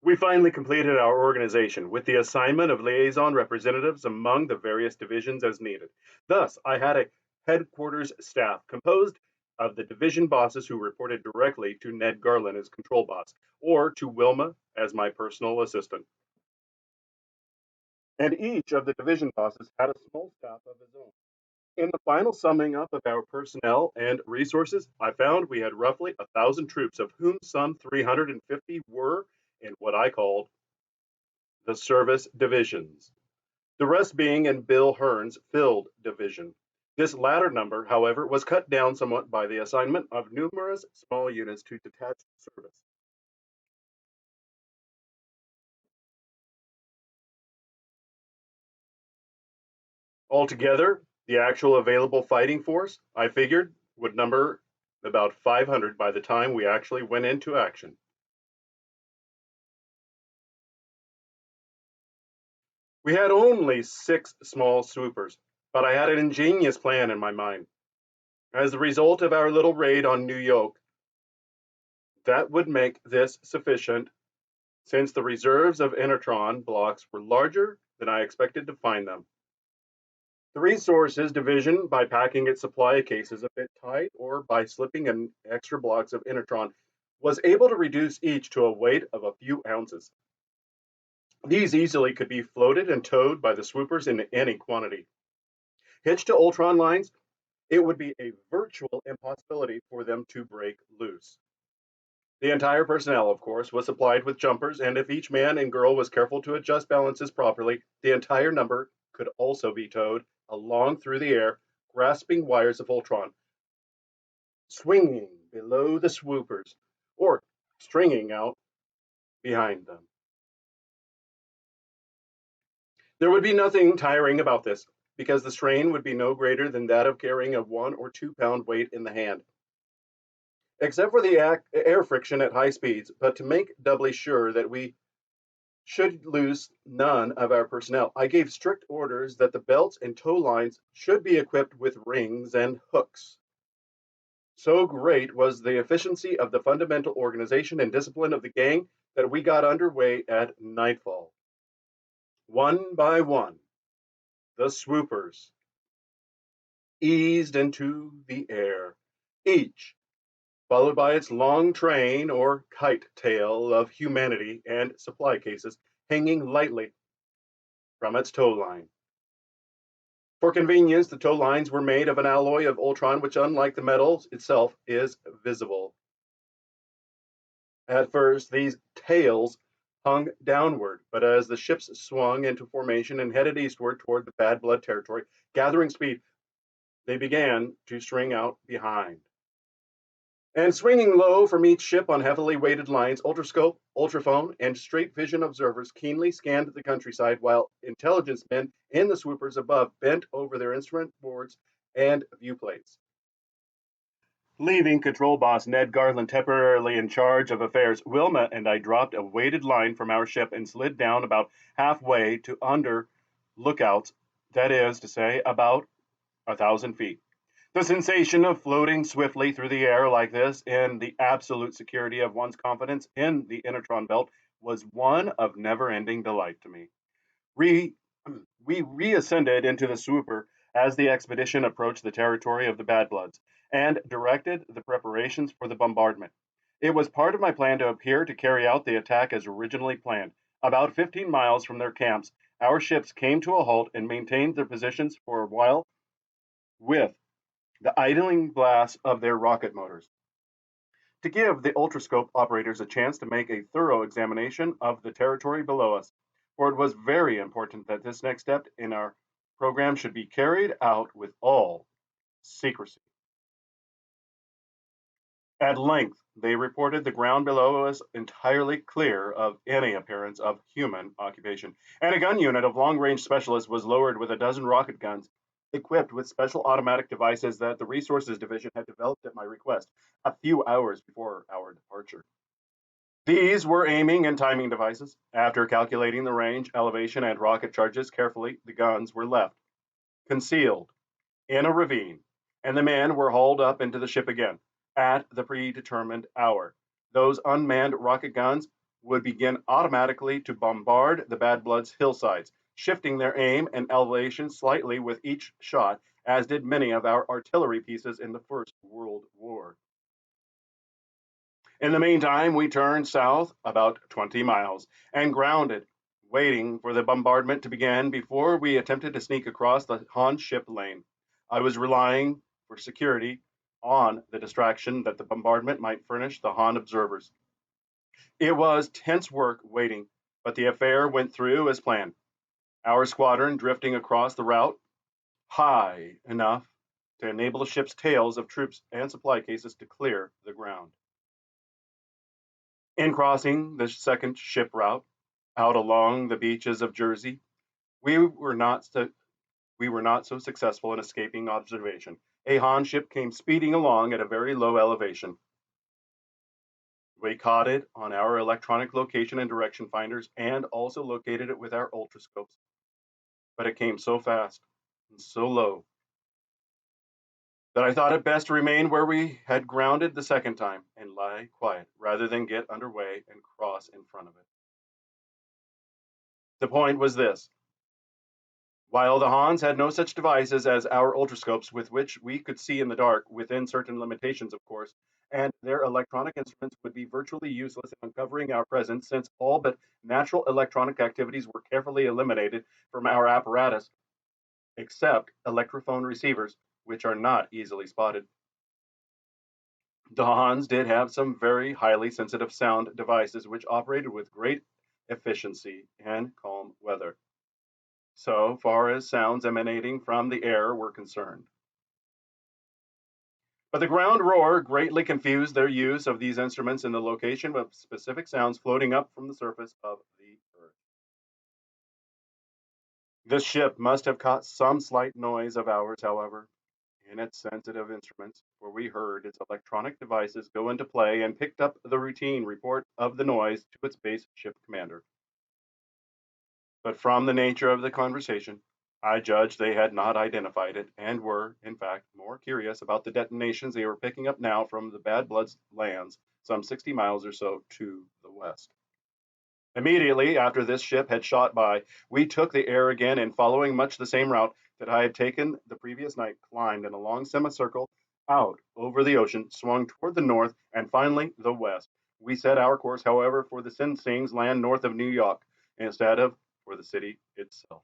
We finally completed our organization with the assignment of liaison representatives among the various divisions as needed. Thus, I had a headquarters staff composed of the division bosses who reported directly to Ned Garland as control boss, or to Wilma as my personal assistant. And each of the division bosses had a small staff of his own. In the final summing up of our personnel and resources, I found we had roughly 1,000 troops, of whom some 350 were in what I called the service divisions, the rest being in Bill Hearn's field division. This latter number, however, was cut down somewhat by the assignment of numerous small units to detached service. Altogether, the actual available fighting force, I figured, would number about 500 by the time we actually went into action. We had only 6 small swoopers, but I had an ingenious plan in my mind. As a result of our little raid on New York, that would make this sufficient, since the reserves of Inertron blocks were larger than I expected to find them. The resources division, by packing its supply cases a bit tight or by slipping in extra blocks of Inertron, was able to reduce each to a weight of a few ounces. These easily could be floated and towed by the swoopers in any quantity. Hitched to Ultron lines, it would be a virtual impossibility for them to break loose. The entire personnel, of course, was supplied with jumpers, and if each man and girl was careful to adjust balances properly, the entire number could also be towed along through the air, grasping wires of Ultron, swinging below the swoopers, or stringing out behind them. There would be nothing tiring about this, because the strain would be no greater than that of carrying a 1 or 2 pound weight in the hand, except for the air friction at high speeds. But to make doubly sure that we should lose none of our personnel, I gave strict orders that the belts and tow lines should be equipped with rings and hooks. So great was the efficiency of the fundamental organization and discipline of the gang that we got underway at nightfall. One by one, the swoopers eased into the air, each followed by its long train or kite tail of humanity and supply cases hanging lightly from its tow line. For convenience, the tow lines were made of an alloy of Ultron, which, unlike the metal itself, is visible. At first, these tails hung downward, but as the ships swung into formation and headed eastward toward the Bad Blood territory, gathering speed, they began to string out behind. And swinging low from each ship on heavily weighted lines, ultrascope, ultraphone, and straight vision observers keenly scanned the countryside, while intelligence men in the swoopers above bent over their instrument boards and viewplates. Leaving Control Boss Ned Garland temporarily in charge of affairs, Wilma and I dropped a weighted line from our ship and slid down about halfway to under lookouts, that is to say, about 1,000 feet. The sensation of floating swiftly through the air like this, in the absolute security of one's confidence in the Inertron belt, was one of never-ending delight to me. We reascended into the swooper as the expedition approached the territory of the Bad Bloods, and directed the preparations for the bombardment. It was part of my plan to appear to carry out the attack as originally planned. About 15 miles from their camps, our ships came to a halt and maintained their positions for a while with the idling blast of their rocket motors, to give the ultrascope operators a chance to make a thorough examination of the territory below us, for it was very important that this next step in our program should be carried out with all secrecy. At length, they reported the ground below us entirely clear of any appearance of human occupation, and a gun unit of long-range specialists was lowered with a dozen rocket guns, equipped with special automatic devices that the Resources Division had developed at my request a few hours before our departure. These were aiming and timing devices. After calculating the range, elevation, and rocket charges carefully, the guns were left, concealed, in a ravine, and the men were hauled up into the ship again at the predetermined hour. Those unmanned rocket guns would begin automatically to bombard the Bad Bloods' hillsides, shifting their aim and elevation slightly with each shot, as did many of our artillery pieces in the First World War. In the meantime, we turned south about 20 miles and grounded, waiting for the bombardment to begin before we attempted to sneak across the Han ship lane. I was relying for security on the distraction that the bombardment might furnish the Han observers. It was tense work waiting, but the affair went through as planned. Our squadron drifting across the route high enough to enable the ship's tails of troops and supply cases to clear the ground. In crossing the second ship route out along the beaches of Jersey, we were not so, we were not so successful in escaping observation. A Han ship came speeding along at a very low elevation. We caught it on our electronic location and direction finders and also located it with our ultrascopes. But it came so fast and so low that I thought it best to remain where we had grounded the second time and lie quiet rather than get underway and cross in front of it. The point was this: while the Hans had no such devices as our ultrascopes with which we could see in the dark, within certain limitations, of course, and their electronic instruments would be virtually useless in uncovering our presence since all but natural electronic activities were carefully eliminated from our apparatus, except electrophone receivers, which are not easily spotted. The Hans did have some very highly sensitive sound devices which operated with great efficiency in calm weather, so far as sounds emanating from the air were concerned. But the ground roar greatly confused their use of these instruments in the location of specific sounds floating up from the surface of the earth. This ship must have caught some slight noise of ours, however, in its sensitive instruments, for we heard its electronic devices go into play and picked up the routine report of the noise to its base ship commander. But from the nature of the conversation, I judged they had not identified it and were, in fact, more curious about the detonations they were picking up now from the Bad Bloods' lands some 60 miles or so to the west. Immediately after this ship had shot by, we took the air again and, following much the same route that I had taken the previous night, climbed in a long semicircle out over the ocean, swung toward the north, and finally the west. We set our course, however, for the Sing Sing's land north of New York instead of for the city itself.